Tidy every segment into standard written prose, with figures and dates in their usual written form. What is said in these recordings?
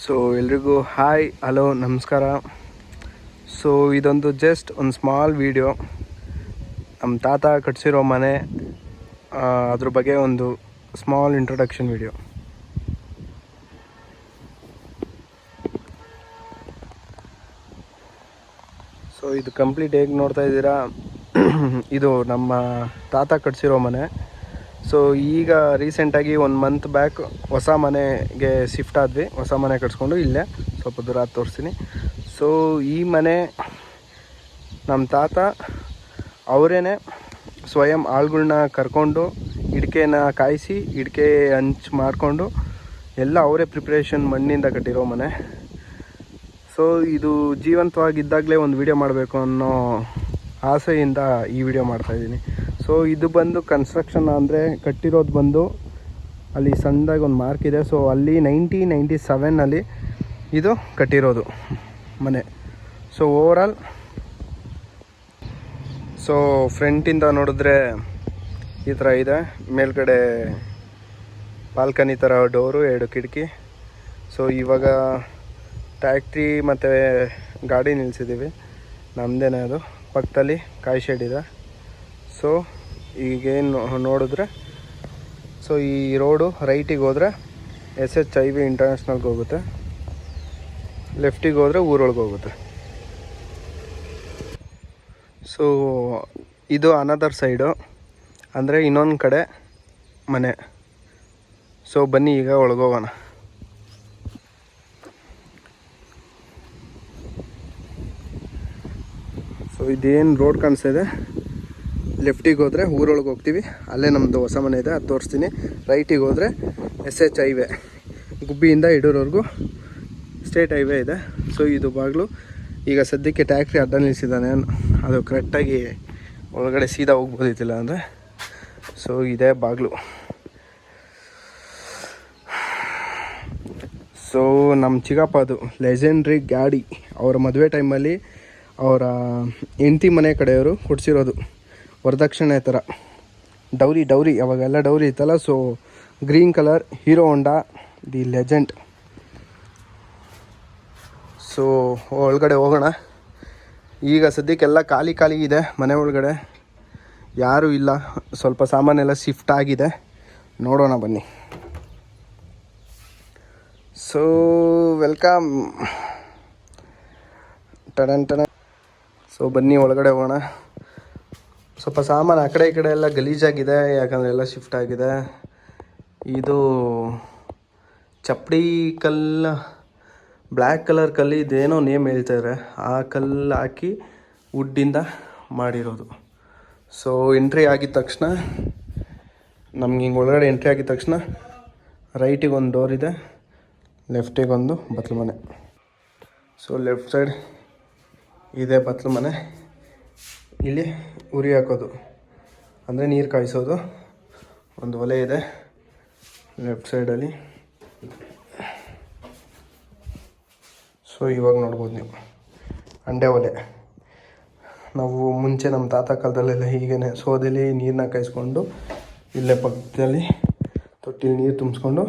So ಎಲ್ರಿಗೂ hi hello ನಮಸ್ಕಾರ. So ಇದೊಂದು ಜಸ್ಟ್ ಒಂದು ಸ್ಮಾಲ್ ವೀಡಿಯೋ, ನಮ್ಮ ತಾತ ಕಟ್ಸಿರೋ ಮನೆ, ಅದ್ರ ಬಗ್ಗೆ ಒಂದು ಸ್ಮಾಲ್ ಇಂಟ್ರೊಡಕ್ಷನ್ ವೀಡಿಯೋ. ಸೊ ಇದು ಕಂಪ್ಲೀಟ್ ಹೇಗೆ ನೋಡ್ತಾ ಇದ್ದೀರಾ, ಇದು ನಮ್ಮ ತಾತ ಕಟ್ಸಿರೋ ಮನೆ. ಸೊ ಈಗ ರೀಸೆಂಟಾಗಿ 1 ಮಂತ್ ಬ್ಯಾಕ್ ಹೊಸ ಮನೆಗೆ ಶಿಫ್ಟ್ ಆದ್ವಿ. ಹೊಸ ಮನೆ ಕಟ್ಸ್ಕೊಂಡು ಇಲ್ಲೇ ಸ್ವಲ್ಪ ದೂರ ತೋರಿಸ್ತೀನಿ. ಸೊ ಈ ಮನೆ ನಮ್ಮ ತಾತ ಅವರೇನೆ ಸ್ವಯಂ ಆಳುಗಳ್ನ ಕರ್ಕೊಂಡು ಇಡ್ಕೆನ ಕಾಯಿಸಿ ಇಡ್ಕೆ ಹಂಚು ಮಾಡಿಕೊಂಡು ಎಲ್ಲ ಅವರೇ ಪ್ರಿಪ್ರೇಷನ್ ಮಣ್ಣಿಂದ ಕಟ್ಟಿರೋ ಮನೆ. ಸೊ ಇದು ಜೀವಂತವಾಗಿದ್ದಾಗಲೇ ಒಂದು ವಿಡಿಯೋ ಮಾಡಬೇಕು ಅನ್ನೋ ಆಸೆಯಿಂದ ಈ ವಿಡಿಯೋ ಮಾಡ್ತಾಯಿದ್ದೀನಿ. ಸೊ ಇದು ಬಂದು ಕನ್ಸ್ಟ್ರಕ್ಷನ್ ಅಂದರೆ ಕಟ್ಟಿರೋದು ಬಂದು ಅಲ್ಲಿ ಸಣ್ಣದಾಗಿ ಒಂದು ಮಾರ್ಕ್ ಇದೆ. ಸೊ ಅಲ್ಲಿ 1997 ಇದು ಕಟ್ಟಿರೋದು ಮನೆ. ಸೊ ಓವರಾಲ್ ಸೊ ಫ್ರಂಟಿಂದ ನೋಡಿದ್ರೆ ಈ ಥರ ಇದೆ. ಮೇಲ್ಗಡೆ ಬಾಲ್ಕನಿ ಥರ ಡೋರು, 2 ಕಿಟಕಿ. ಸೊ ಇವಾಗ ಟ್ಯಾಕ್ಟ್ರಿ ಮತ್ತು ಗಾಡಿ ನಿಲ್ಲಿಸಿದ್ದೀವಿ, ನಮ್ಮದೇನೆ ಅದು. ಪಕ್ಕದಲ್ಲಿ ಕಾಯಿ ಶೆಡ್ ಇದೆ. ಸೊ ಈಗೇನು ನೋಡಿದ್ರೆ, ಸೊ ಈ ರೋಡು ರೈಟಿಗೆ ಹೋದರೆ SH ಇಂಟರ್ನ್ಯಾಷನಲ್ಗೆ ಹೋಗುತ್ತೆ, ಲೆಫ್ಟಿಗೆ ಹೋದರೆ ಊರೊಳಗೆ ಹೋಗುತ್ತೆ. ಸೊ ಇದು ಅನದರ್ ಸೈಡು, ಅಂದರೆ ಇನ್ನೊಂದು ಕಡೆ ಮನೆ. ಸೊ ಬನ್ನಿ ಈಗ ಒಳಗೋಗೋಣ. ಸೊ ಇದೇನು ರೋಡ್ ಕಾಣಿಸ್ತಾ ಇದೆ, ಲೆಫ್ಟಿಗೆ ಹೋದರೆ ಊರೊಳಗೆ ಹೋಗ್ತೀವಿ, ಅಲ್ಲೇ ನಮ್ಮದು ಹೊಸ ಮನೆ ಇದೆ, ಅದು ತೋರಿಸ್ತೀನಿ. ರೈಟಿಗೆ ಹೋದರೆ SH ಗುಬ್ಬಿಯಿಂದ ಯಡೂರವರೆಗೂ ಸ್ಟೇಟ್ ಹೈವೇ ಇದೆ. ಸೊ ಇದು ಬಾಗಿಲು. ಈಗ ಸದ್ಯಕ್ಕೆ ಟ್ಯಾಕ್ಟ್ರಿ ಅಡ್ಡ ನಿಲ್ಲಿಸಿದ್ದಾನೆ, ಅದು ಕರೆಕ್ಟಾಗಿ ಒಳಗಡೆ ಸೀದಾ ಹೋಗ್ಬೋದಿತ್ತಿಲ್ಲ ಅಂದರೆ. ಸೊ ಇದೇ ಬಾಗಿಲು. ಸೊ ನಮ್ಮ ಚಿಕ್ಕಪ್ಪ ಅದು ಲೆಜೆಂಡ್ರಿ ಗಾಡಿ. ಅವರ ಮದುವೆ ಟೈಮಲ್ಲಿ ಅವರ ಹೆಂಡತಿ ಮನೆ ಕಡೆಯವರು ಕೊಡಿಸಿರೋದು, ವರದಕ್ಷಿಣೆ ಥರ. ಡೌರಿ ಅವಾಗೆಲ್ಲ ಡೌರಿ ಇತ್ತಲ್ಲ. So green colour hero Honda, the legend. So ಒಳಗಡೆ ಹೋಗೋಣ. ಈಗ ಸದ್ಯಕ್ಕೆಲ್ಲ ಖಾಲಿ ಇದೆ ಮನೆ ಒಳಗಡೆ, ಯಾರೂ ಇಲ್ಲ. ಸ್ವಲ್ಪ ಸಾಮಾನೆಲ್ಲ ಶಿಫ್ಟ್ ಆಗಿದೆ, ನೋಡೋಣ ಬನ್ನಿ. So welcome ಟಡನ್. ಸೊ ಬನ್ನಿ ಒಳಗಡೆ ಹೋಗೋಣ. ಸ್ವಲ್ಪ ಸಾಮಾನು ಆ ಕಡೆ ಈ ಕಡೆ ಎಲ್ಲ ಗಲೀಜಾಗಿದೆ, ಯಾಕಂದರೆ ಎಲ್ಲ ಶಿಫ್ಟ್ ಆಗಿದೆ. ಇದು ಚಪ್ಪಡಿ ಕಲ್ಲು, ಬ್ಲ್ಯಾಕ್ ಕಲರ್ ಕಲ್ಲು, ಇದೇನೋ ನೇಮ್ ಹೇಳ್ತಾರೆ. ಆ ಕಲ್ಲು ಹಾಕಿ ವುಡ್ಡಿಂದ ಮಾಡಿರೋದು. ಸೊ ಎಂಟ್ರಿ ಆಗಿದ ತಕ್ಷಣ ನಮ್ಗೆ ಹಿಂಗೆ ಒಳಗಡೆ ಎಂಟ್ರಿ ಆಗಿದ ತಕ್ಷಣ ರೈಟಿಗೆ ಒಂದು ಡೋರ್ ಇದೆ, ಲೆಫ್ಟಿಗೆ ಒಂದು ಬತ್ಲು ಮನೆ. ಸೊ ಲೆಫ್ಟ್ ಸೈಡ್ ಇದೆ ಬತ್ಲು ಮನೆ. ಇಲ್ಲಿ ಉರಿ ಹಾಕೋದು ಅಂದರೆ ನೀರು ಕಾಯಿಸೋದು, ಒಂದು ಒಲೆ ಇದೆ ಲೆಫ್ಟ್ ಸೈಡಲ್ಲಿ. ಸೊ ಇವಾಗ ನೋಡ್ಬೋದು ನೀವು ಅಂಡೆ ಒಲೆ. ನಾವು ಮುಂಚೆ ನಮ್ಮ ತಾತ ಕಾಲದಲ್ಲೆಲ್ಲ ಹೀಗೇ ಸೋದೆಲಿ ನೀರನ್ನ ಕಾಯಿಸ್ಕೊಂಡು ಇಲ್ಲೇ ಪಕ್ಕದಲ್ಲಿ ತೊಟ್ಟಿಲಿ ನೀರು ತುಂಬಿಸ್ಕೊಂಡು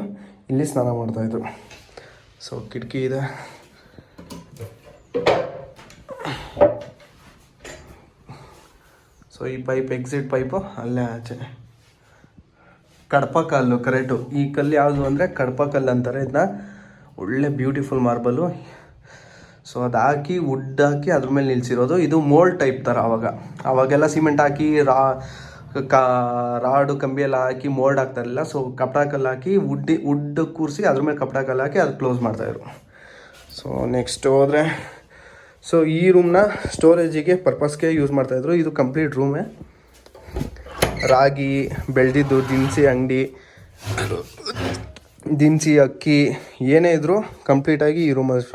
ಇಲ್ಲಿ ಸ್ನಾನ ಮಾಡ್ತಾಯಿದ್ರು. ಸೊ ಕಿಟಕಿ ಇದೆ. ಸೊ ಈ ಪೈಪ್ ಎಕ್ಸಿಟ್ ಪೈಪು ಅಲ್ಲೇ ಆಚೆ. ಕಡಪ ಕಲ್ಲು ಕರೆಕ್ಟು. ಈ ಕಲ್ಲು ಯಾವುದು ಅಂದರೆ ಕಡಪ ಕಲ್ಲು ಅಂತಾರೆ ಇದನ್ನ. ಒಳ್ಳೆ ಬ್ಯೂಟಿಫುಲ್ ಮಾರ್ಬಲು. ಸೊ ಅದು ಹಾಕಿ ವುಡ್ ಹಾಕಿ ಅದ್ರ ಮೇಲೆ ನಿಲ್ಲಿಸಿರೋದು. ಇದು ಮೋಲ್ಡ್ ಟೈಪ್ ಥರ. ಅವಾಗೆಲ್ಲ ಸಿಮೆಂಟ್ ಹಾಕಿ ರಾಡು ಕಂಬಿ ಎಲ್ಲ ಹಾಕಿ ಮೋಲ್ಡ್ ಹಾಕ್ತಾರಿಲ್ಲ. ಸೊ ಕಪಡ ಕಲ್ಲು ಹಾಕಿ ವುಡ್ ಕೂರಿಸಿ ಅದ್ರ ಮೇಲೆ ಕಪಡ ಕಲ್ಲು ಹಾಕಿ ಅದು ಕ್ಲೋಸ್ ಮಾಡ್ತಾಯಿದ್ರು. ಸೊ ನೆಕ್ಸ್ಟ್ ಹೋದರೆ, ಸೊ ಈ ರೂಮ್ನ ಸ್ಟೋರೇಜಿಗೆ ಪರ್ಪಸ್ಗೆ ಯೂಸ್ ಮಾಡ್ತಾಯಿದ್ರು. ಇದು ಕಂಪ್ಲೀಟ್ ರೂಮೇ. ರಾಗಿ ಬೆಳೆದಿದ್ದು, ದಿನಸಿ ಅಂಗಡಿ, ದಿನಸಿ ಅಕ್ಕಿ ಏನೇ ಇದ್ದರೂ ಕಂಪ್ಲೀಟಾಗಿ ಈ ರೂಮಲ್ಲಿ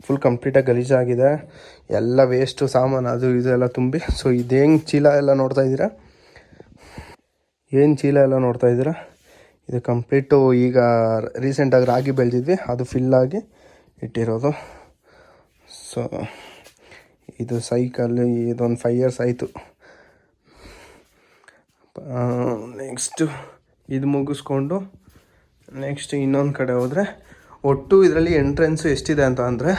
ಫುಲ್ ಕಂಪ್ಲೀಟಾಗಿ ಗಲೀಜಾಗಿದೆ. ಎಲ್ಲ ವೇಸ್ಟು ಸಾಮಾನು ಅದು ಇದು ಎಲ್ಲ ತುಂಬಿ. ಸೊ ಇದೇನು ಚೀಲ ಎಲ್ಲ ನೋಡ್ತಾ ಇದ್ದೀರಾ, ಇದು ಕಂಪ್ಲೀಟು ಈಗ ರೀಸೆಂಟಾಗಿ ರಾಗಿ ಬೆಳೆದಿದ್ವಿ, ಅದು ಫಿಲ್ಲಾಗಿ ಇಟ್ಟಿರೋದು. ಸೊ ಇದು ಸೈಕಲ್, ಇದೊಂದು 5 years ಆಯಿತು. ನೆಕ್ಸ್ಟು ಇದು ಮುಗಿಸ್ಕೊಂಡು ನೆಕ್ಸ್ಟ್ ಇನ್ನೊಂದು ಕಡೆ ಹೋದರೆ ಒಟ್ಟು ಇದರಲ್ಲಿ ಎಂಟ್ರೆನ್ಸು ಎಷ್ಟಿದೆ ಅಂತ ಅಂದರೆ,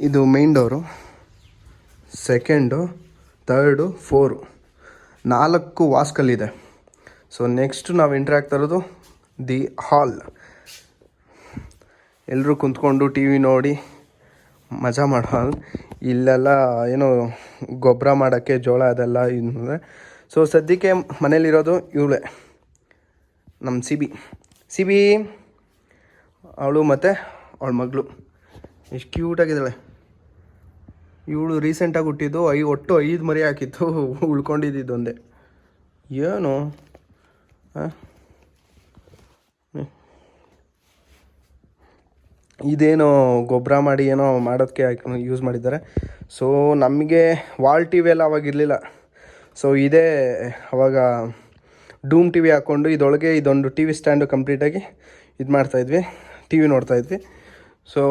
ಇದು ಮೇನ್ ಡೋರು, ಸೆಕೆಂಡು, ಥರ್ಡು, 4 4 ವಾಸ್ಕಲ್ಲಿದೆ. ಸೊ ನೆಕ್ಸ್ಟು ನಾವು ಎಂಟ್ರಿ ಆಗ್ತಾ ಇರೋದು ದಿ ಹಾಲ್. ಎಲ್ಲರೂ ಕುಂತ್ಕೊಂಡು ಟಿ ವಿ ನೋಡಿ ಮಜಾ ಮಾಡೋ ಹಾಲ್. ಇಲ್ಲೆಲ್ಲ ಏನೋ ಗೊಬ್ಬರ ಮಾಡೋಕ್ಕೆ ಜೋಳ ಅದೆಲ್ಲ ಇದೆ. ಸೊ ಸದ್ಯಕ್ಕೆ ಮನೇಲಿರೋದು ಇವಳೇ, ನಮ್ಮ ಸಿ ಬಿ ಅವಳು ಮತ್ತು ಅವಳ ಮಗಳು ಎಷ್ಟು ಕ್ಯೂಟಾಗಿದ್ದಾಳೆ. ಇವಳು ರೀಸೆಂಟಾಗಿ ಹುಟ್ಟಿದ್ದು ಒಟ್ಟು 5 ಮರಿ ಹಾಕಿತ್ತು, ಉಳ್ಕೊಂಡಿದ್ದು ಒಂದೇ. ಏನು ಇದೇನೋ ಗೊಬ್ಬರ ಮಾಡಿ ಏನೋ ಮಾಡೋದಕ್ಕೆ ಯೂಸ್ ಮಾಡಿದ್ದಾರೆ. ಸೊ ನಮಗೆ ವಾಲ್ ಟಿ ವಿ ಎಲ್ಲ ಅವಾಗಿರಲಿಲ್ಲ. ಸೊ ಇದೇ ಅವಾಗ ಡೂಮ್ ಟಿ ವಿ ಹಾಕ್ಕೊಂಡು ಇದೊಳಗೆ ಇದೊಂದು ಟಿ ವಿ ಸ್ಟ್ಯಾಂಡು ಕಂಪ್ಲೀಟಾಗಿ ಇದು ಮಾಡ್ತಾಯಿದ್ವಿ, ಟಿ ವಿ ನೋಡ್ತಾಯಿದ್ವಿ. ಸೊ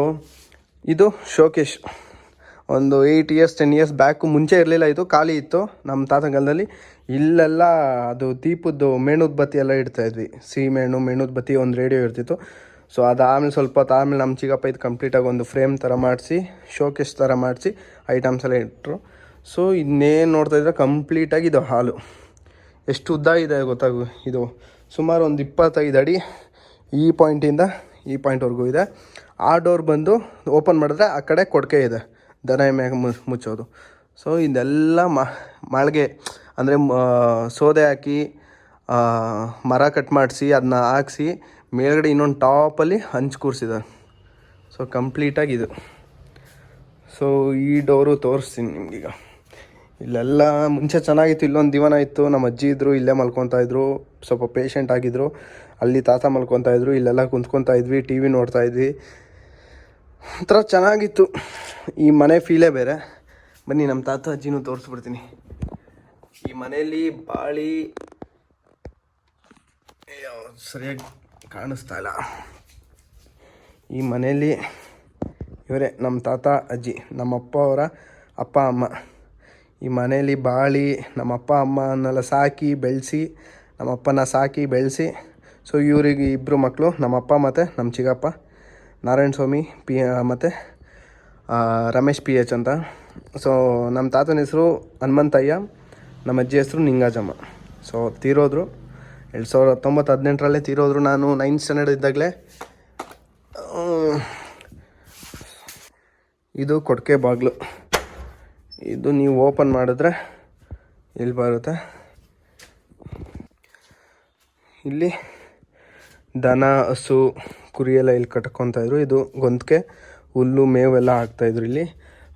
ಇದು ಶೋಕೇಶ್. ಒಂದು 8 ಇಯರ್ಸ್ 10 ಇಯರ್ಸ್ ಬ್ಯಾಕು, ಮುಂಚೆ ಇರಲಿಲ್ಲ, ಇದು ಖಾಲಿ ಇತ್ತು ನಮ್ಮ ತಾತಂಗಾಲದಲ್ಲಿ. ಇಲ್ಲೆಲ್ಲ ಅದು ದೀಪದ್ದು ಮೇಣದ ಬತ್ತಿ ಎಲ್ಲ ಇಡ್ತಾಯಿದ್ವಿ, ಮೇಣದ ಬತ್ತಿ, ಒಂದು ರೇಡಿಯೋ ಇರ್ತಿತ್ತು. ಸೊ ಅದಾದಮೇಲೆ ಸ್ವಲ್ಪ ಹೊತ್ತು ಆದಮೇಲೆ ನಮ್ಮ ಚಿಕ್ಕಪ್ಪ ಇದು ಕಂಪ್ಲೀಟಾಗಿ ಒಂದು ಫ್ರೇಮ್ ಥರ ಮಾಡಿಸಿ, ಶೋಕೇಶ್ ಥರ ಮಾಡಿಸಿ ಐಟಮ್ಸ್ ಎಲ್ಲ ಇಟ್ಟರು. ಸೊ ಇನ್ನೇನು ನೋಡ್ತಾಯಿದ್ರೆ ಕಂಪ್ಲೀಟಾಗಿ ಇದು ಹಾಲು. ಎಷ್ಟು ಉದ್ದ ಇದೆ ಗೊತ್ತಾಗು, ಇದು ಸುಮಾರು ಒಂದು 25 ಅಡಿ ಈ ಪಾಯಿಂಟಿಂದ ಈ ಪಾಯಿಂಟ್ವರೆಗೂ ಇದೆ. ಆ ಡೋರ್ ಬಂದು ಓಪನ್ ಮಾಡಿದ್ರೆ ಆ ಕಡೆ ಕೊಡಕೆ ಇದೆ, ದನ ಎಮ್ಮೆ ಮುಚ್ಚೋದು. ಸೊ ಇದೆಲ್ಲ ಮಾಳಿಗೆ ಅಂದರೆ ಸೌದೆ ಹಾಕಿ ಮರ ಕಟ್ ಮಾಡಿಸಿ ಅದನ್ನ ಹಾಕ್ಸಿ ಮೇಲ್ಗಡೆ ಇನ್ನೊಂದು ಟಾಪಲ್ಲಿ ಹಂಚು ಕೂರಿಸಿದ್ದಾರೆ. ಸೊ ಕಂಪ್ಲೀಟಾಗಿದು. ಸೊ ಈ ಡೋರು ತೋರಿಸ್ತೀನಿ ನಿಮಗೀಗ. ಇಲ್ಲೆಲ್ಲ ಮುಂಚೆ ಚೆನ್ನಾಗಿತ್ತು, ಇಲ್ಲೊಂದು ದಿವಾನ ಇತ್ತು, ನಮ್ಮ ಅಜ್ಜಿ ಇದ್ದರು, ಇಲ್ಲೇ ಮಲ್ಕೊತಾಯಿದ್ರು, ಸ್ವಲ್ಪ ಪೇಷಂಟ್ ಆಗಿದ್ದರು, ಅಲ್ಲಿ ತಾತ ಮಲ್ಕೊತಾಯಿದ್ರು, ಇಲ್ಲೆಲ್ಲ ಕುಂತ್ಕೊತಾ ಇದ್ವಿ, ಟಿ ವಿ ನೋಡ್ತಾಯಿದ್ವಿ, ಒಂಥರ ಚೆನ್ನಾಗಿತ್ತು. ಈ ಮನೆ ಫೀಲೇ ಬೇರೆ. ಬನ್ನಿ ನಮ್ಮ ತಾತ ಅಜ್ಜಿನೂ ತೋರಿಸ್ಬಿಡ್ತೀನಿ. ಈ ಮನೆಯಲ್ಲಿ ಬಾಳಿ ಸರಿಯಾಗಿ ಕಾಣಿಸ್ತಾ ಇಲ್ಲ. ಈ ಮನೆಯಲ್ಲಿ ಇವರೇ ನಮ್ಮ ತಾತ ಅಜ್ಜಿ, ನಮ್ಮಪ್ಪ ಅವರ ಅಪ್ಪ ಅಮ್ಮ. ಈ ಮನೆಯಲ್ಲಿ ಬಾಳಿ ನಮ್ಮಪ್ಪ ಅಮ್ಮನ್ನೆಲ್ಲ ಸಾಕಿ ಬೆಳೆಸಿ, ನಮ್ಮಪ್ಪನ ಸಾಕಿ ಬೆಳೆಸಿ. ಸೊ ಇವರಿಗೆ 2 ಮಕ್ಕಳು, ನಮ್ಮಪ್ಪ ಮತ್ತು ನಮ್ಮ ಚಿಕ್ಕಪ್ಪ, ನಾರಾಯಣ ಸ್ವಾಮಿ ಮತ್ತು ರಮೇಶ್ PH ಅಂತ. ಸೊ ನಮ್ಮ ತಾತನ ಹೆಸರು ಹನುಮಂತಯ್ಯ, ನಮ್ಮ ಅಜ್ಜಿ ಹೆಸರು ನಿಂಗಾಜಮ್ಮ. ಸೊ ತೀರೋದ್ರು 2019-18 ತೀರೋದ್ರು. ನಾನು 9th ಸ್ಟ್ಯಾಂಡರ್ಡ್ ಇದ್ದಾಗಲೇ. ಇದು ಕೊಡಕೆ ಬಾಗಿಲು. ಇದು ನೀವು ಓಪನ್ ಮಾಡಿದ್ರೆ ಇಲ್ಲಿ ಬರುತ್ತೆ. ಇಲ್ಲಿ ದನ ಹಸು ಕುರಿ ಎಲ್ಲ ಇಲ್ಲಿ ಕಟ್ಕೊತಾಯಿದ್ರು. ಇದು ಗೊಂದಕ್ಕೆ ಹುಲ್ಲು ಮೇವೆಲ್ಲ ಹಾಕ್ತಾಯಿದ್ರು ಇಲ್ಲಿ.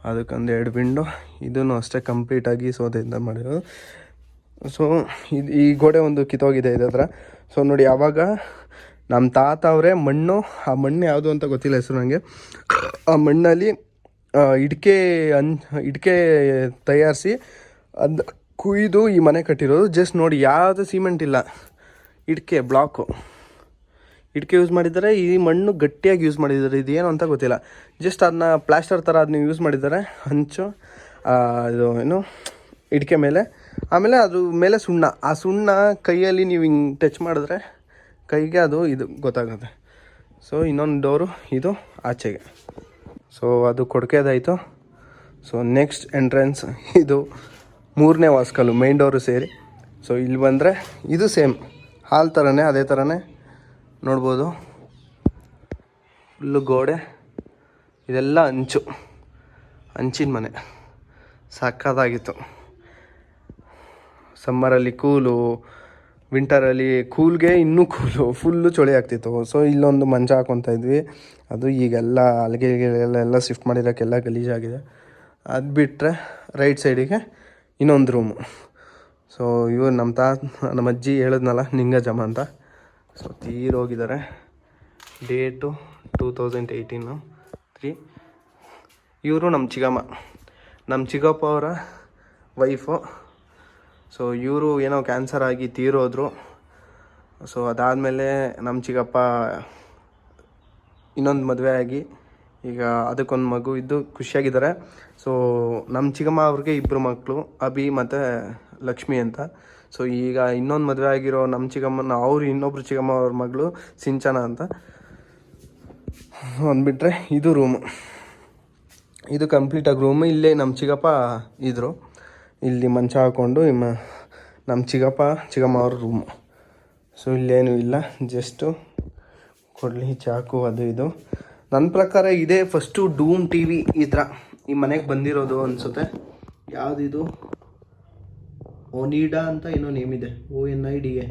ಅದಕ್ಕೊಂದು 2 ವಿಂಡೋ. ಇದೂ ಅಷ್ಟೇ ಕಂಪ್ಲೀಟಾಗಿ ಸೌದೆಯಿಂದ ಮಾಡಿರೋದು. ಸೊ ಇದು ಈ ಗೋಡೆ ಒಂದು ಕಿತ್ತೋಗಿದೆ ಇದೇ ಥರ. ಸೊ ನೋಡಿ, ಆವಾಗ ನಮ್ಮ ತಾತ ಅವರೇ ಮಣ್ಣು, ಆ ಮಣ್ಣು ಯಾವುದು ಅಂತ ಗೊತ್ತಿಲ್ಲ ಹೆಸರು ನನಗೆ, ಆ ಮಣ್ಣಲ್ಲಿ ಇಟ್ಕೆ ತಯಾರಿಸಿ ಅದು ಕುಯ್ದು ಈ ಮನೆ ಕಟ್ಟಿರೋದು. ಜಸ್ಟ್ ನೋಡಿ, ಯಾವುದು ಸಿಮೆಂಟ್ ಇಲ್ಲ, ಇಟ್ಕೆ ಬ್ಲಾಕು, ಇಟ್ಕೆ ಯೂಸ್ ಮಾಡಿದ್ದಾರೆ. ಈ ಮಣ್ಣು ಗಟ್ಟಿಯಾಗಿ ಯೂಸ್ ಮಾಡಿದ್ದಾರೆ. ಇದೇನು ಅಂತ ಗೊತ್ತಿಲ್ಲ, ಜಸ್ಟ್ ಅದನ್ನ ಪ್ಲಾಸ್ಟರ್ ಥರ ಅದನ್ನ ಯೂಸ್ ಮಾಡಿದ್ದಾರೆ. ಹಂಚು ಇದು ಏನು ಇಟ್ಕೆ ಮೇಲೆ, ಆಮೇಲೆ ಅದು ಮೇಲೆ ಸುಣ್ಣ. ಆ ಸುಣ್ಣ ಕೈಯಲ್ಲಿ ನೀವು ಹಿಂಗೆ ಟಚ್ ಮಾಡಿದ್ರೆ ಕೈಗೆ ಅದು ಇದು ಗೊತ್ತಾಗುತ್ತೆ. ಸೊ ಇನ್ನೊಂದು ಡೋರು ಇದು ಆಚೆಗೆ. ಸೊ ಅದು ಕೊಡಕೆದಾಯಿತು. ಸೊ ನೆಕ್ಸ್ಟ್ ಎಂಟ್ರೆನ್ಸ್ ಇದು 3ನೇ ವಾಸ್ಕಲ್ಲು, ಮೈನ್ ಡೋರು ಸೇರಿ. ಸೊ ಇಲ್ಲಿ ಬಂದರೆ ಇದು ಸೇಮ್ ಹಾಲ್ ಥರನೇ, ಅದೇ ಥರನೇ ನೋಡ್ಬೋದು. ಫುಲ್ಲು ಗೋಡೆ, ಇದೆಲ್ಲ ಹಂಚಿನ ಮನೆ. ಸಕ್ಕತ್ತಾಗಿತ್ತು. ಸಮ್ಮರಲ್ಲಿ ಕೂಲು, ವಿಂಟರಲ್ಲಿ ಕೂಲ್ಗೆ ಇನ್ನೂ ಫುಲ್ಲು ಚಳಿ ಆಗ್ತಿತ್ತು. ಸೊ ಇಲ್ಲೊಂದು ಮಂಚ ಹಾಕ್ಕೊತಾ ಇದ್ವಿ. ಅದು ಈಗೆಲ್ಲ ಅಲ್ಲಿಗೆಲ್ಲ ಶಿಫ್ಟ್ ಮಾಡಿರೋಕ್ಕೆಲ್ಲ ಗಲೀಜಾಗಿದೆ. ಅದು ಬಿಟ್ಟರೆ ರೈಟ್ ಸೈಡಿಗೆ ಇನ್ನೊಂದು ರೂಮು. ಸೊ ಇವರು ನಮ್ಮ ಅಜ್ಜಿ ಹೇಳಿದ್ನಲ್ಲ ನಿಂಗಜಮ್ಮ ಅಂತ, ಸೊ ತೀರೋಗಿದ್ದಾರೆ. ಡೇಟು 2018 ಇವರು ನಮ್ಮ ಚಿಕ್ಕಪ್ಪ ಅವರ ವೈಫು. ಸೊ ಇವರು ಏನೋ ಕ್ಯಾನ್ಸರ್ ಆಗಿ ತೀರೋದ್ರು. ಸೊ ಅದಾದಮೇಲೆ ನಮ್ಮ ಚಿಕ್ಕಪ್ಪ ಇನ್ನೊಂದು ಮದುವೆ ಆಗಿ ಈಗ ಅದಕ್ಕೊಂದು ಮಗು ಇದ್ದು ಖುಷಿಯಾಗಿದ್ದಾರೆ. ಸೊ ನಮ್ಮ ಚಿಕ್ಕಮ್ಮ ಅವ್ರಿಗೆ 2 ಮಕ್ಕಳು, ಅಭಿ ಮತ್ತು ಲಕ್ಷ್ಮಿ ಅಂತ. ಸೊ ಈಗ ಇನ್ನೊಂದು ಮದುವೆ ಆಗಿರೋ ನಮ್ಮ ಚಿಕ್ಕಮ್ಮನ ಇನ್ನೊಬ್ರು ಚಿಕ್ಕಮ್ಮ ಅವ್ರ ಮಗಳು ಸಿಂಚನ ಅಂತ. ಅಂದ್ಬಿಟ್ರೆ ಇದು ರೂಮು, ಇದು ಕಂಪ್ಲೀಟಾಗಿ ರೂಮು. ಇಲ್ಲೇ ನಮ್ಮ ಚಿಕ್ಕಪ್ಪ ಇದ್ದರು, ಇಲ್ಲಿ ಮಂಚ ಹಾಕ್ಕೊಂಡು ನಮ್ಮ ಚಿಕ್ಕಮ್ಮ ಅವ್ರ ರೂಮು. ಸೊ ಇಲ್ಲೇನೂ ಇಲ್ಲ, ಜಸ್ಟು ಕೊಡಲಿ ಚಾಕು ಅದು ಇದು. ನನ್ನ ಪ್ರಕಾರ ಇದೇ ಫಸ್ಟು ಡೂಮ್ ಟಿ ವಿ ಈ ಥರ ಈ ಮನೆಗೆ ಬಂದಿರೋದು ಅನಿಸುತ್ತೆ. ಯಾವುದಿದು ಒನಿಡಾ ಅಂತ ಏನೋ ನೇಮ್ ಇದೆ, ONIDA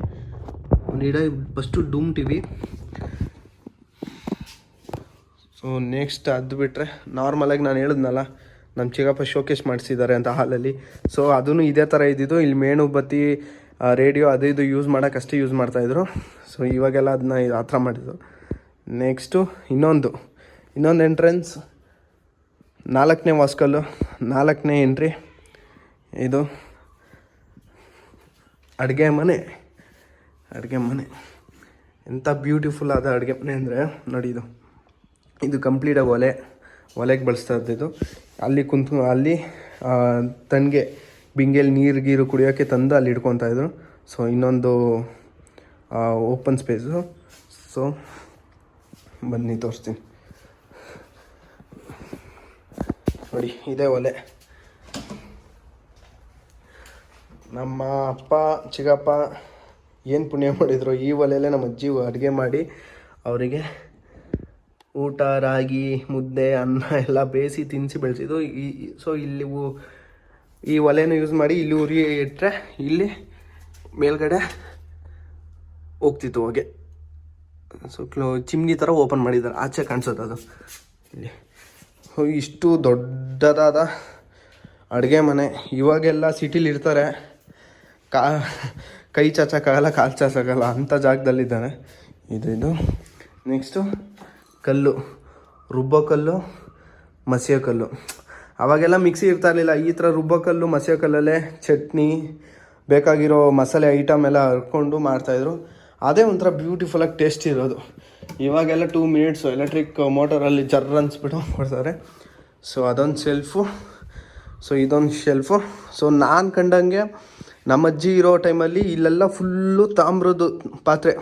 ಒನಿಡಾ ಫಸ್ಟು ಡೂಮ್ ಟಿ ವಿ. ಸೊ ನೆಕ್ಸ್ಟ್ ಅದು ಬಿಟ್ಟರೆ ನಾರ್ಮಲಾಗಿ ನಾನು ಹೇಳಿದ್ನಲ್ಲ ನಮ್ಮ ಚಿಕ್ಕಪ್ಪ ಶೋಕೇಸ್ ಮಾಡಿಸಿದ್ದಾರೆ ಅಂತ ಹಾಲಲ್ಲಿ. ಸೊ ಅದೂ ಇದೇ ಥರ ಇದ್ದಿದ್ದು. ಇಲ್ಲಿ ಮೇಣುಬತ್ತಿ ರೇಡಿಯೋ ಅದು ಇದು ಯೂಸ್ ಮಾಡೋಕ್ಕಷ್ಟೇ ಯೂಸ್ ಮಾಡ್ತಾಯಿದ್ರು. ಸೊ ಇವಾಗೆಲ್ಲ ಅದನ್ನ ಆ ಥರ ಮಾಡಿದ್ದು. ನೆಕ್ಸ್ಟು ಇನ್ನೊಂದು ಎಂಟ್ರೆನ್ಸ್, 4ನೇ ವಾಸ್ಕಲ್ಲು, 4ನೇ ಎಂಟ್ರಿ. ಇದು ಅಡುಗೆ ಮನೆ ಎಂಥ ಬ್ಯೂಟಿಫುಲ್ ಆದ ಅಡುಗೆ ಮನೆ ಅಂದರೆ ನೋಡಿ. ಇದು ಕಂಪ್ಲೀಟಾಗಿ ಒಲೆಗೆ ಬಳಸ್ತಾ ಇದ್ದಿದ್ದು. ಅಲ್ಲಿ ತನಗೆ ಬಿಂಗೆಲಿ ನೀರು ಕುಡಿಯೋಕ್ಕೆ ತಂದು ಅಲ್ಲಿ ಇಟ್ಕೊತಾಯಿದ್ರು. ಸೊ ಇನ್ನೊಂದು ಓಪನ್ ಸ್ಪೇಸು. ಸೊ ಬನ್ನಿ ತೋರಿಸ್ತೀನಿ ನೋಡಿ, ಇದೇ ಒಲೆ. ನಮ್ಮ ಅಪ್ಪ ಚಿಕ್ಕಪ್ಪ ಏನು ಪುಣ್ಯ ಮಾಡಿದ್ರು, ಈ ಒಲೆಯಲ್ಲೇ ನಮ್ಮ ಅಜ್ಜಿ ಅಡುಗೆ ಮಾಡಿ ಅವರಿಗೆ ಊಟ, ರಾಗಿ ಮುದ್ದೆ, ಅನ್ನ ಎಲ್ಲ ಬೇಯಿಸಿ ತಿನ್ನಿಸಿ ಬೆಳೆಸಿದ್ದು. ಸೊ ಇಲ್ಲಿ ಈ ಒಲೆನೂ ಯೂಸ್ ಮಾಡಿ ಇಲ್ಲಿ ಉರಿ ಇಟ್ಟರೆ ಇಲ್ಲಿ ಮೇಲ್ಗಡೆ ಹೋಗ್ತಿತ್ತು ಹೊಗೆ. ಸೊ ಚಿಮ್ನಿ ಥರ ಓಪನ್ ಮಾಡಿದ್ದಾರೆ, ಆಚೆ ಕಾಣಿಸುತ್ತೆ ಅದು ಇಲ್ಲಿ. ಇಷ್ಟು ದೊಡ್ಡದಾದ ಅಡುಗೆ ಮನೆ. ಇವಾಗೆಲ್ಲ ಸಿಟಿಲಿ ಇರ್ತಾರೆ, ಕೈ ಚಾಚಕ್ಕಾಗಲ್ಲ, ಕಾಲು ಚಾಚಕ್ಕಾಗಲ್ಲ ಅಂಥ ಜಾಗದಲ್ಲಿದ್ದಾನೆ. ಇದು ನೆಕ್ಸ್ಟು ಕಲ್ಲು, ರುಬ್ಬೋ ಕಲ್ಲು, ಮಸಿಯೋ ಕಲ್ಲು. ಅವಾಗೆಲ್ಲ ಮಿಕ್ಸಿ ಇರ್ತಾ ಇರಲಿಲ್ಲ. ಈ ಥರ ರುಬ್ಬೋ ಕಲ್ಲು, ಮಸಿಯೋ ಕಲ್ಲಲ್ಲೇ ಚಟ್ನಿ, ಬೇಕಾಗಿರೋ ಮಸಾಲೆ ಐಟಮ್ ಎಲ್ಲ ಹರ್ಕೊಂಡು ಮಾಡ್ತಾಯಿದ್ರು. ಅದೇ ಒಂಥರ ಬ್ಯೂಟಿಫುಲ್ಲಾಗಿ ಟೇಸ್ಟ್ ಇರೋದು. ಇವಾಗೆಲ್ಲ 2 ಮಿನಿಟ್ಸು ಎಲೆಕ್ಟ್ರಿಕ್ ಮೋಟರಲ್ಲಿ ಜರ್ರ್ ಅನ್ಸ್ಬಿಟ್ಟು ಕೊಡ್ತಾರೆ. ಸೊ ಅದೊಂದು ಶೆಲ್ಫು. ಸೊ ಇದೊಂದು ಶೆಲ್ಫು. ಸೊ ನಾನು ಕಂಡಂಗೆ ನಮ್ಮ ಅಜ್ಜಿ ಇರೋ ಟೈಮಲ್ಲಿ ಇಲ್ಲೆಲ್ಲ ಫುಲ್ಲು ತಾಮ್ರದ್ದು ಪಾತ್ರೆ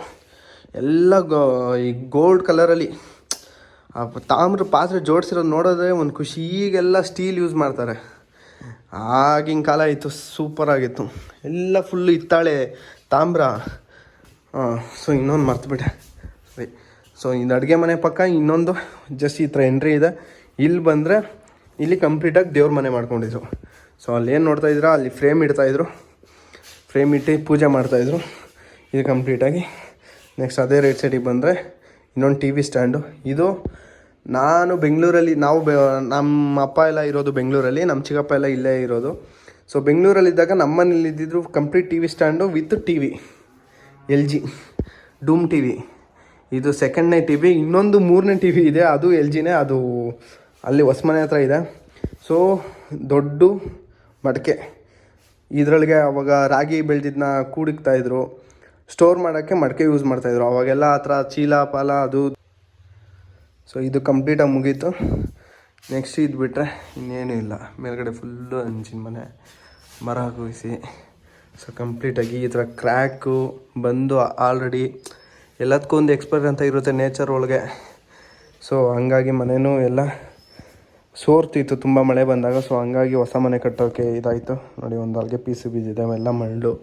ಎಲ್ಲ ಈ ಗೋಲ್ಡ್ ಕಲರಲ್ಲಿ ಆ ತಾಮ್ರ ಪಾತ್ರೆ ಜೋಡಿಸಿರೋದು ನೋಡೋದೇ ಒಂದು ಖುಷಿ. ಈಗೆಲ್ಲ ಸ್ಟೀಲ್ ಯೂಸ್ ಮಾಡ್ತಾರೆ. ಆಗಿನ ಕಾಲ ಇತ್ತು, ಸೂಪರಾಗಿತ್ತು. ಎಲ್ಲ ಫುಲ್ಲು ಹಿತ್ತಾಳೆ, ತಾಮ್ರ. ಸೊ ಇನ್ನೊಂದು ಮರ್ತುಬಿಟ್ಟೆ, ಸರಿ. ಸೊ ಇದು ಅಡುಗೆ ಮನೆ ಪಕ್ಕ ಇನ್ನೊಂದು ಜಸ್ಟ್ ಈ ಥರ ಎಂಟ್ರಿ ಇದೆ. ಇಲ್ಲಿ ಬಂದರೆ ಇಲ್ಲಿ ಕಂಪ್ಲೀಟಾಗಿ ದೇವ್ರ ಮನೆ ಮಾಡ್ಕೊಂಡಿದ್ರು. ಸೊ ಅಲ್ಲೇನು ನೋಡ್ತಾಯಿದ್ರು, ಅಲ್ಲಿ ಫ್ರೇಮ್ ಇಡ್ತಾಯಿದ್ರು, ಫ್ರೇಮ್ ಇಟ್ಟು ಪೂಜೆ ಮಾಡ್ತಾಯಿದ್ರು. ಇದು ಕಂಪ್ಲೀಟಾಗಿ. ನೆಕ್ಸ್ಟ್ ಅದೇ ರೈಟ್ ಸೈಡಿಗೆ ಬಂದರೆ ಇನ್ನೊಂದು TV ಸ್ಟ್ಯಾಂಡು. ಇದು ನಾನು ಬೆಂಗಳೂರಲ್ಲಿ, ನಮ್ಮ ಅಪ್ಪ ಎಲ್ಲ ಇರೋದು ಬೆಂಗಳೂರಲ್ಲಿ, ನಮ್ಮ ಚಿಕ್ಕಪ್ಪ ಎಲ್ಲ ಇಲ್ಲೇ ಇರೋದು. ಸೊ ಬೆಂಗಳೂರಲ್ಲಿದ್ದಾಗ ನಮ್ಮನೇಲಿ ಇದ್ದಿದ್ರು complete TV stand with TV, LG dome TV. ಇದು 2ನೇ TV. ಇನ್ನೊಂದು 3ನೇ TV ಇದೆ, ಅದು LGನೇ, ಅದು ಅಲ್ಲಿ ಹೊಸಮನೆ ಹತ್ರ ಇದೆ. ಸೊ ದೊಡ್ಡ ಮಡಕೆ, ಇದರೊಳಗೆ ಅವಾಗ ರಾಗಿ ಬೆಳೆದಿದ್ದನ್ನ ಕೂಡಿಕ್ತಾಯಿದ್ರು. ಸ್ಟೋರ್ ಮಾಡೋಕ್ಕೆ ಮಡಕೆ ಯೂಸ್ ಮಾಡ್ತಾಯಿದ್ರು ಅವಾಗೆಲ್ಲ. ಆ ಥರ ಚೀಲ ಪಾಲ ಅದು. ಸೊ ಇದು ಕಂಪ್ಲೀಟಾಗಿ ಮುಗೀತು. ನೆಕ್ಸ್ಟ್ ಇದು ಬಿಟ್ಟರೆ ಇನ್ನೇನೂ ಇಲ್ಲ. ಮೇಲ್ಗಡೆ ಫುಲ್ಲು ಹಂಚಿನ ಮನೆ, ಮರ ಕುಯಿಸಿ. ಸೊ ಕಂಪ್ಲೀಟಾಗಿ ಈ ಥರ ಕ್ರ್ಯಾಕು ಬಂದು ಆಲ್ರೆಡಿ ಎಲ್ಲದಕ್ಕೂ ಒಂದು ಎಕ್ಸ್ಪೈರ್ ಅಂತ ಇರುತ್ತೆ ನೇಚರ್ ಒಳಗೆ. ಸೊ ಹಂಗಾಗಿ ಮನೆಯೂ ಎಲ್ಲ ಸೋರ್ತಿತ್ತು ತುಂಬ ಮಳೆ ಬಂದಾಗ. ಸೊ ಹಂಗಾಗಿ ಹೊಸ ಮನೆ ಕಟ್ಟೋಕ್ಕೆ ಇದಾಯಿತು ನೋಡಿ. ಒಂದು ಅಲ್ಲಿಗೆ ಪೀಸು ಬಿದ್ದಿದೆ, ಅವೆಲ್ಲ ಮರಳು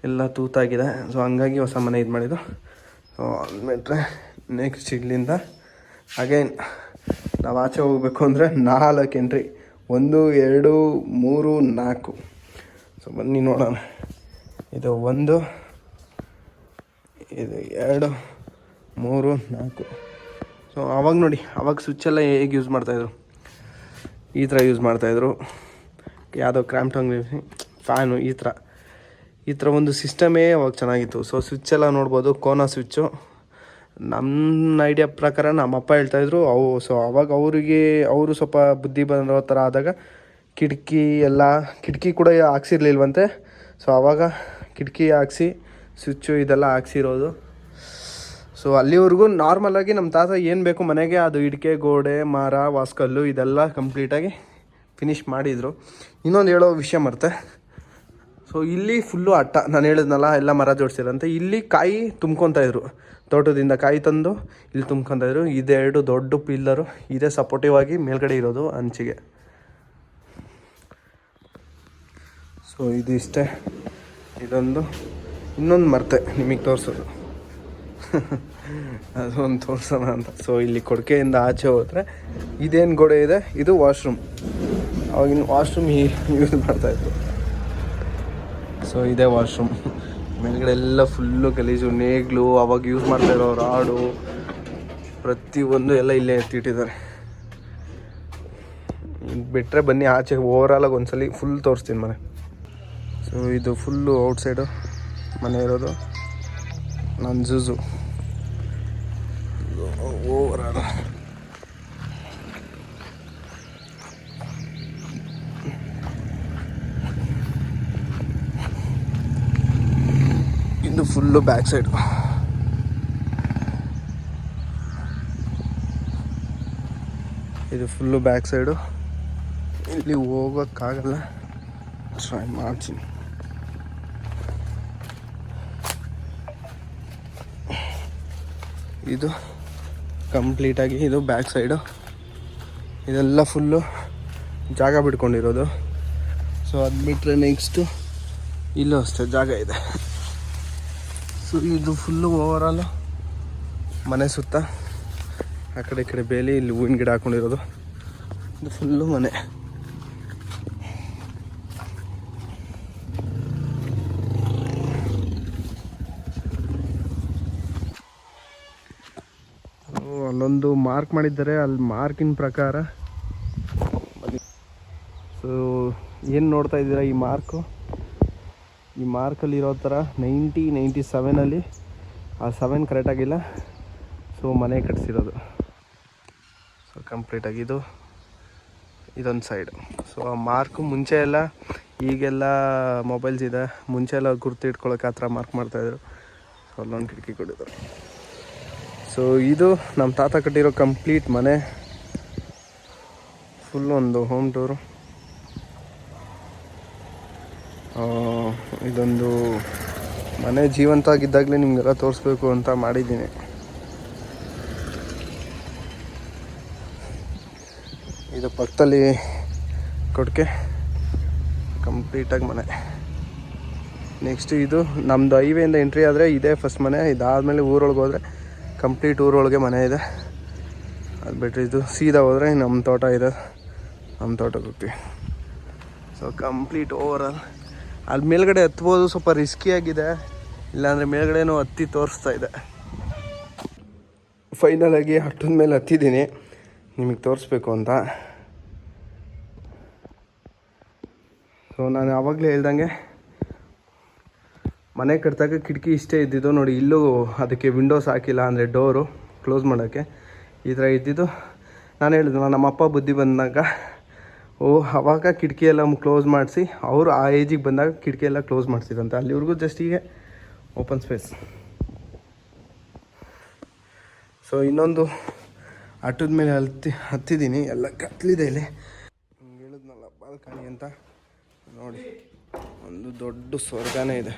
ಎಲ್ಲ ತೂತಾಗಿದೆ. ಸೊ ಹಂಗಾಗಿ ಹೊಸ ಮನೆ ಇದು ಮಾಡಿದ್ದು. ಸೊ ಅಂದ್ಬಿಟ್ರೆ ನೆಕ್ಸ್ಟ್ ಇಲ್ಲಿಂದ ಅಗೈನ್ ನಾವು ಆಚೆ ಹೋಗಬೇಕು ಅಂದರೆ 4 ಎಂಟ್ರಿ, 1 2 3 4. ಸೊ ಬನ್ನಿ ನೋಡೋಣ. ಇದು 1, ಇದು 2 3 4. ಸೊ ಅವಾಗ ನೋಡಿ, ಅವಾಗ ಸ್ವಿಚ್ಚೆಲ್ಲ ಹೇಗೆ ಯೂಸ್ ಮಾಡ್ತಾಯಿದ್ರು, ಈ ಥರ ಯೂಸ್ ಮಾಡ್ತಾಯಿದ್ರು. ಯಾವುದೋ ಕ್ರಾಂಪ್ಟನ್ ಫ್ಯಾನು, ಈ ಥರ ಒಂದು ಸಿಸ್ಟಮೇ ಅವಾಗ ಚೆನ್ನಾಗಿತ್ತು. ಸೊ ಸ್ವಿಚ್ಚೆಲ್ಲ ನೋಡ್ಬೋದು, ಕೋನಾ ಸ್ವಿಚ್ಚು. ನನ್ನ ಐಡಿಯಾ ಪ್ರಕಾರ ನಮ್ಮ ಅಪ್ಪ ಹೇಳ್ತಾಯಿದ್ರು ಸೊ ಅವಾಗ ಅವರು ಸ್ವಲ್ಪ ಬುದ್ಧಿ ಬರೋ ಥರ ಆದಾಗ ಕಿಟಕಿ ಕೂಡ ಹಾಕ್ಸಿರ್ಲಿಲ್ವಂತೆ. ಸೊ ಆವಾಗ ಕಿಟಕಿ ಹಾಕ್ಸಿ ಸ್ವಿಚ್ಚು ಇದೆಲ್ಲ ಹಾಕ್ಸಿರೋದು. ಸೊ ಅಲ್ಲಿವರೆಗೂ ನಾರ್ಮಲಾಗಿ ನಮ್ಮ ತಾತ ಏನು ಬೇಕು ಮನೆಗೆ ಅದು ಇಟ್ಕೆ, ಗೋಡೆ, ಮರ, ವಾಸ್ಕಲ್ಲು ಇದೆಲ್ಲ ಕಂಪ್ಲೀಟಾಗಿ ಫಿನಿಷ್ ಮಾಡಿದರು. ಇನ್ನೊಂದು ಹೇಳೋ ವಿಷಯ ಮರ್ತೆ. ಸೊ ಇಲ್ಲಿ ಫುಲ್ಲು ಅಟ್ಟ, ನಾನು ಹೇಳಿದ್ನಲ್ಲ ಎಲ್ಲ ಮರ ಜೋಡಿಸಿರಂತೆ. ಇಲ್ಲಿ ಕಾಯಿ ತುಂಬ್ಕೊತಾಯಿದ್ರು. ತೋಟದಿಂದ ಕಾಯಿ ತಂದು ಇಲ್ಲಿ ತುಂಬ್ಕೊಂತಾಯಿದ್ರು. ಇದೆರಡು ದೊಡ್ಡ ಪಿಲ್ಲರು ಇದೇ ಸಪೋರ್ಟಿವ್ ಆಗಿ ಮೇಲ್ಗಡೆ ಇರೋದು ಅಂಚಿಗೆ. ಸೊ ಇದು ಇಷ್ಟೇ. ಇದೊಂದು ಇನ್ನೊಂದು ಮರ್ತೆ ನಿಮಗೆ ತೋರಿಸೋದು ಅದೊಂದು ತೋರಿಸೋಣ ಅಂತ. ಸೊ ಇಲ್ಲಿ ಕೊಡಕೆಯಿಂದ ಆಚೆ ಹೋದರೆ ಇದೇನು ಗೋಡೆ ಇದೆ, ಇದು ವಾಶ್ರೂಮ್. ಅವಾಗಿನ ವಾಶ್ರೂಮ್ ಯೂಸ್ ಮಾಡ್ತಾಯಿದ್ರು. ಸೊ ಇದೇ ವಾಶ್ರೂಮ್. ಮೇಲ್ಗಡೆ ಎಲ್ಲ ಫುಲ್ಲು ಗಲೀಜು, ನೇಗ್ಲು, ಅವಾಗ ಯೂಸ್ ಮಾಡ್ತಾಯಿರೋ ರಾಡು ಪ್ರತಿಯೊಂದು ಎಲ್ಲ ಇಲ್ಲೇ ಎತ್ತಿಟ್ಟಿದ್ದಾರೆ. ಬಿಟ್ಟರೆ ಬನ್ನಿ ಆಚೆ ಓವರಾಲಾಗಿ ಒಂದ್ಸಲಿ ಫುಲ್ ತೋರಿಸ್ತೀನಿ ಮನೆ. ಸೊ ಇದು ಫುಲ್ಲು ಔಟ್ಸೈಡು ಮನೆ ಇರೋದು. ನಾನು ಜೂಜು ಓವರಾಲ್ ಇದು ಫುಲ್ಲು ಬ್ಯಾಕ್ ಸೈಡು. ಇದು ಫುಲ್ಲು ಬ್ಯಾಕ್ ಸೈಡು. ಇಲ್ಲಿ ಹೋಗೋಕ್ಕಾಗಲ್ಲ, ಟ್ರೈ ಮಾಡ್ತೀನಿ. ಇದು ಕಂಪ್ಲೀಟಾಗಿ ಇದು ಬ್ಯಾಕ್ ಸೈಡು. ಇದೆಲ್ಲ ಫುಲ್ಲು ಜಾಗ ಬಿಟ್ಕೊಂಡಿರೋದು. ಸೊ ಅದು ಬಿಟ್ಟರೆ ನೆಕ್ಸ್ಟು ಇಲ್ಲೂ ಅಷ್ಟೇ ಜಾಗ ಇದೆ. ಸೊ ಇದು ಫುಲ್ಲು ಓವರಾಲು ಮನೆ ಸುತ್ತ ಆ ಕಡೆ ಈ ಕಡೆ ಬೇಲಿ, ಇಲ್ಲಿ ಹೂವಿನ ಗಿಡ ಹಾಕ್ಕೊಂಡಿರೋದು. ಇದು ಫುಲ್ಲು ಮನೆ. ಅಲ್ಲೊಂದು ಮಾರ್ಕ್ ಮಾಡಿದ್ದಾರೆ, ಅಲ್ಲಿ ಮಾರ್ಕಿನ ಪ್ರಕಾರ. ಸೊ ಏನು ನೋಡ್ತಾ ಇದ್ದೀರಾ, ಈ ಮಾರ್ಕು, ಈ ಮಾರ್ಕಲ್ಲಿ ಇರೋ ಥರ 97 ಆ 7 ಕರೆಕ್ಟಾಗಿಲ್ಲ. ಸೊ ಮನೆ ಕಟ್ಸಿರೋದು. ಸೊ ಕಂಪ್ಲೀಟಾಗಿ ಇದೊಂದು ಸೈಡು. ಸೊ ಆ ಮಾರ್ಕು ಮುಂಚೆ ಎಲ್ಲ, ಈಗೆಲ್ಲ ಮೊಬೈಲ್ಸ್ ಇದೆ, ಮುಂಚೆ ಎಲ್ಲ ಗುರ್ತು ಇಟ್ಕೊಳ್ಳೋಕೆ ಆ ಥರ ಮಾರ್ಕ್ ಮಾಡ್ತಾಯಿದ್ರು. ಸೊ ಅಲ್ಲೊಂದು ಕಿಟಕಿ ಕೊಟ್ಟಿದ್ದಾರೆ. ಸೊ ಇದು ನಮ್ಮ ತಾತ ಕಟ್ಟಿರೋ ಕಂಪ್ಲೀಟ್ ಮನೆ. ಫುಲ್ ಒಂದು ಹೋಮ್ ಟೂರು. ಇದೊಂದು ಮನೆ ಜೀವಂತ ಆಗಿದ್ದಾಗಲೇ ನಿಮಗೆಲ್ಲ ತೋರಿಸ್ಬೇಕು ಅಂತ ಮಾಡಿದ್ದೀನಿ. ಇದು ಪಕ್ಕದಲ್ಲಿ ಕೊಡಕೆ ಕಂಪ್ಲೀಟಾಗಿ ಮನೆ. ನೆಕ್ಸ್ಟ್ ಇದು ನಮ್ಮದು ಹೈವೇಯಿಂದ ಎಂಟ್ರಿ ಆದರೆ ಇದೇ ಫಸ್ಟ್ ಮನೆ. ಇದಾದಮೇಲೆ ಊರೊಳಗೆ ಹೋದರೆ ಕಂಪ್ಲೀಟ್ ಊರೊಳಗೆ ಮನೆ ಇದೆ. ಅದು ಬಿಟ್ಟರೆ ಇದು ಸೀದಾ ಹೋದರೆ ನಮ್ಮ ತೋಟ ಇದೆ, ನಮ್ಮ ತೋಟಕ್ಕೆ ಹೋಗ್ತೀವಿ. ಸೊ ಕಂಪ್ಲೀಟ್ ಓವರಾಲ್ ಅಲ್ಲಿ ಮೇಲ್ಗಡೆ ಹತ್ಬೋದು, ಸ್ವಲ್ಪ ರಿಸ್ಕಿಯಾಗಿದೆ. ಇಲ್ಲಾಂದರೆ ಮೇಲ್ಗಡೆನೂ ಹತ್ತಿ ತೋರಿಸ್ತಾ ಇದೆ. ಫೈನಲಾಗಿ ಹಟ್ಟದ ಮೇಲೆ ಹತ್ತಿದ್ದೀನಿ ನಿಮಗೆ ತೋರಿಸ್ಬೇಕು ಅಂತ. ಸೊ ನಾನು ಆವಾಗಲೇ ಹೇಳ್ದಂಗೆ ಮನೆ ಕಟ್ಟಿದಾಗ ಕಿಟಕಿ ಇಷ್ಟೇ ಇದ್ದಿದ್ದು ನೋಡಿ. ಇಲ್ಲೂ ಅದಕ್ಕೆ ವಿಂಡೋಸ್ ಹಾಕಿಲ್ಲ, ಅಂದರೆ ಡೋರು ಕ್ಲೋಸ್ ಮಾಡೋಕ್ಕೆ ಈ ಥರ ಇದ್ದಿದ್ದು. ನಾನು ಹೇಳಿದ್ನಲ್ಲ, ನಮ್ಮಪ್ಪ ಬುದ್ಧಿ ಬಂದಾಗ ಆವಾಗ ಕಿಟಕಿ ಎಲ್ಲ ಕ್ಲೋಸ್ ಮಾಡಿಸಿ, ಅವರು ಆ ಏಜಿಗೆ ಬಂದಾಗ ಕಿಟಕಿ ಎಲ್ಲ ಕ್ಲೋಸ್ ಮಾಡಿಸಿದಂತೆ. ಅಲ್ಲಿವರೆಗೂ ಜಸ್ಟ್ ಹೀಗೆ ಓಪನ್ ಸ್ಪೇಸ್. ಸೊ ಇನ್ನೊಂದು ಆಟದ ಮೇಲೆ ಹತ್ತಿದ್ದೀನಿ. ಎಲ್ಲ ಕತ್ಲಿದೆ ಇಲ್ಲಿ. ಹೇಳಿದ್ನಲ್ಲ ಬಾಲ್ಕನಿ ಅಂತ, ನೋಡಿ ಒಂದು ದೊಡ್ಡ ಸ್ವರ್ಗನೇ ಇದೆ.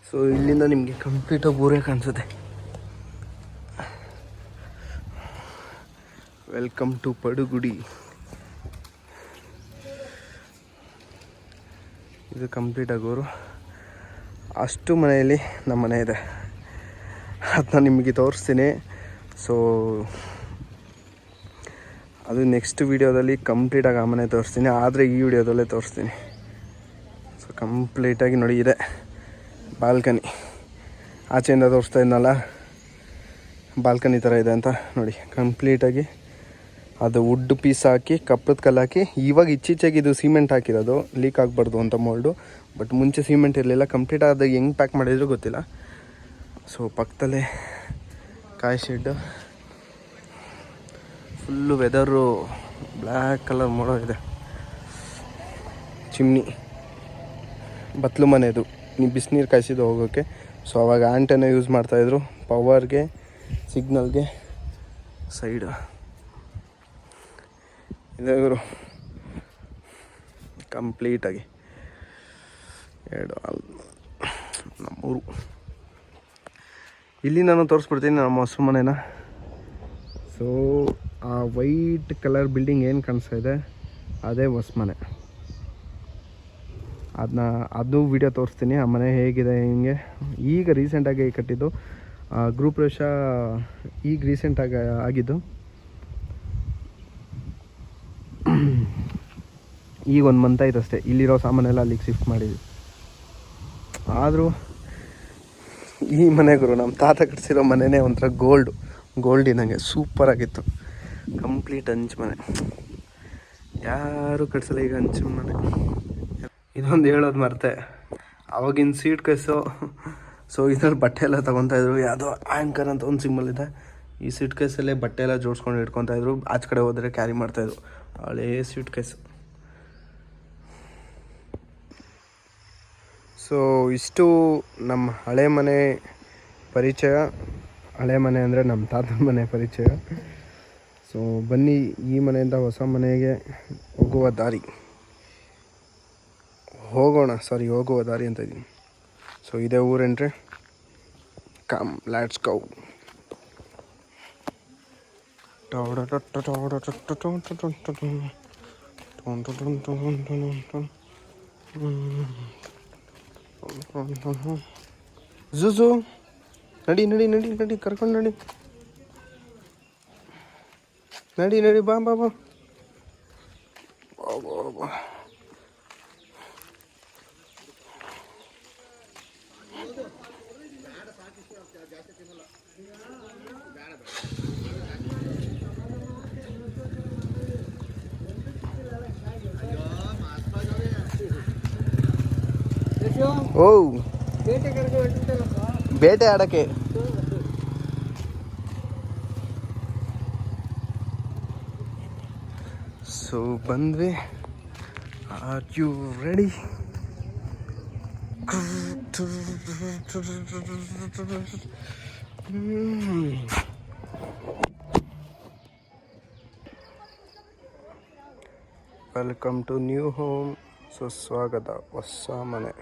ಸೊ ಇಲ್ಲಿಂದ ನಿಮಗೆ ಕಂಪ್ಲೀಟಾಗಿ ಊರೇ ಕಾಣಿಸುತ್ತೆ. Welcome to Padugudi. ಇದು ಕಂಪ್ಲೀಟಾಗಿ ಊರು. ಅಷ್ಟು ಮನೆಯಲ್ಲಿ ನಮ್ಮ ಮನೆ ಇದೆ, ಅದನ್ನ ನಿಮಗೆ ತೋರಿಸ್ತೀನಿ. ಸೊ ಅದು ನೆಕ್ಸ್ಟ್ ವೀಡಿಯೋದಲ್ಲಿ ಕಂಪ್ಲೀಟಾಗಿ ಆ ಮನೆ ತೋರಿಸ್ತೀನಿ, ಆದರೆ ಈ ವಿಡಿಯೋದಲ್ಲೇ ತೋರಿಸ್ತೀನಿ. ಸೊ ಕಂಪ್ಲೀಟಾಗಿ ನೋಡಿ, ಇದೆ ಬಾಲ್ಕನಿ. ಆಚೆಯಿಂದ ತೋರಿಸ್ತಾ ಇದ್ನಲ್ಲ ಬಾಲ್ಕನಿ ಥರ ಇದೆ ಅಂತ, ನೋಡಿ ಕಂಪ್ಲೀಟಾಗಿ ಅದು ವುಡ್ ಪೀಸ್ ಹಾಕಿ, ಕಪ್ಪದ ಕಲ್ಲು ಹಾಕಿ. ಇವಾಗ ಇತ್ತೀಚೆಗೆ ಇದು ಸಿಮೆಂಟ್ ಹಾಕಿರೋದು, ಲೀಕ್ ಆಗಬಾರ್ದು ಅಂತ ಮೋಲ್ಡು. ಬಟ್ ಮುಂಚೆ ಸಿಮೆಂಟ್ ಇರಲಿಲ್ಲ. ಕಂಪ್ಲೀಟ್ ಅದು ಹೆಂಗೆ ಪ್ಯಾಕ್ ಮಾಡಿದ್ರು ಗೊತ್ತಿಲ್ಲ. ಸೊ ಪಕ್ಕದಲ್ಲೇ ಕಾಯಿ shed, full weather black colour ಮೋಡ ಇದೆ. ಚಿಮ್ನಿ, ಬತ್ಲು ಮನೆದು, ನೀವು ಬಿಸಿನೀರು ಕಾಯಿಸಿದ್ದು ಹೋಗೋಕ್ಕೆ. ಸೊ ಅವಾಗ ಆಂಟೆನ ಯೂಸ್ ಮಾಡ್ತಾಯಿದ್ರು ಪವರ್ಗೆ, ಸಿಗ್ನಲ್ಗೆ. ಸೈಡು ಇದೆ ಇವರು ಕಂಪ್ಲೀಟಾಗಿ ನಮ್ಮೂರು. ಇಲ್ಲಿ ನಾನು ತೋರಿಸ್ಬಿಡ್ತೀನಿ ನಮ್ಮ ಹೊಸ ಮನೇನ. ಸೊ ಆ ವೈಟ್ ಕಲರ್ ಬಿಲ್ಡಿಂಗ್ ಏನು ಕಾಣಿಸ್ತಾ ಇದೆ ಅದೇ ಹೊಸ ಮನೆ. ಅದು ವಿಡಿಯೋ ತೋರಿಸ್ತೀನಿ. ಆ ಮನೆ ಹೇಗಿದೆ ಹಿಂಗೆ. ಈಗ ರೀಸೆಂಟಾಗಿ ಕಟ್ಟಿದ್ದು, ಗೃಹಪ್ರವೇಶ ಈಗ ರೀಸೆಂಟಾಗಿ ಆಗಿದ್ದು. ಈಗ 1 ಮಂತ್ ಆಯ್ತು ಅಷ್ಟೇ. ಇಲ್ಲಿರೋ ಸಾಮಾನೆಲ್ಲ ಅಲ್ಲಿಗೆ ಶಿಫ್ಟ್ ಮಾಡಿದ್ವಿ. ಆದರೂ ಈ ಮನೆಗೂ ನಮ್ಮ ತಾತ ಕಟ್ಸಿರೋ ಮನೆಯೇ ಒಂಥರ ಗೋಲ್ಡಿನಂಗೆ ಸೂಪರಾಗಿತ್ತು. ಕಂಪ್ಲೀಟ್ ಹಂಚು ಮನೆ. ಯಾರು ಕಟ್ಸಲ್ಲ ಈಗ ಹಂಚಿನ ಮನೆ. ಇದೊಂದು ಹೇಳೋದು ಮರ್ತೆ, ಅವಾಗಿನ ಸೀಟ್ ಕೇಸು. ಸೊ ಇದ್ರಲ್ಲಿ ಬಟ್ಟೆ ಎಲ್ಲ ತೊಗೊತಾಯಿದ್ರು. ಯಾವುದೋ ಆ್ಯಂಕರ್ ಅಂತ ಒಂದು ಸಿಂಬಲ್ ಇದೆ. ಈ ಸೀಟ್ ಕೇಸಲ್ಲೇ ಬಟ್ಟೆ ಎಲ್ಲ ಜೋಡಿಸ್ಕೊಂಡು ಇಟ್ಕೊತಾಯಿದ್ರು. ಆಚೆ ಕಡೆ ಹೋದರೆ ಕ್ಯಾರಿ ಮಾಡ್ತಾಯಿದ್ರು. ಹಳೇ ಸೀಟ್ ಕೇಸು. ಸೊ ಇಷ್ಟು ನಮ್ಮ ಹಳೆ ಮನೆ ಪರಿಚಯ. ಹಳೆ ಮನೆ ಅಂದರೆ ನಮ್ಮ ತಾತನ ಮನೆ ಪರಿಚಯ. ಸೊ ಬನ್ನಿ, ಈ ಮನೆಯಿಂದ ಹೊಸ ಮನೆಗೆ ಹೋಗುವ ದಾರಿ ಅಂತ ಇದ್ದೀನಿ. ಸೊ ಇದೇ ಊರೇನ್ರಿ. Come let's go. ಝುಝು ನಡಿ ಕರ್ಕೊಂಡು ನಡಿ ಬಾ. ಓ ಬೇಟೆ ಆಡಕ್ಕೆ. ಸೊ ಬಂದ್ವಿ. Are you ready? Welcome to new home. So ಸ್ವಾಗತ ಹೊಸ ಮನೆ.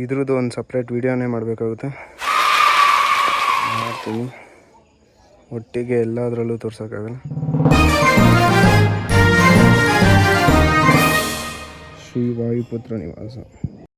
ಇದ್ರದ್ದು ಒಂದು ಸಪ್ರೇಟ್ ವಿಡಿಯೋನೇ ಮಾಡಬೇಕಾಗುತ್ತೆ. ಮಾಡ್ತೀನಿ. ಒಟ್ಟಿಗೆ ಎಲ್ಲದರಲ್ಲೂ ತೋರ್ಸೋಕ್ಕಾಗಲ್ಲ. ಶ್ರೀ ವಾಯುಪುತ್ರ ನಿವಾಸ.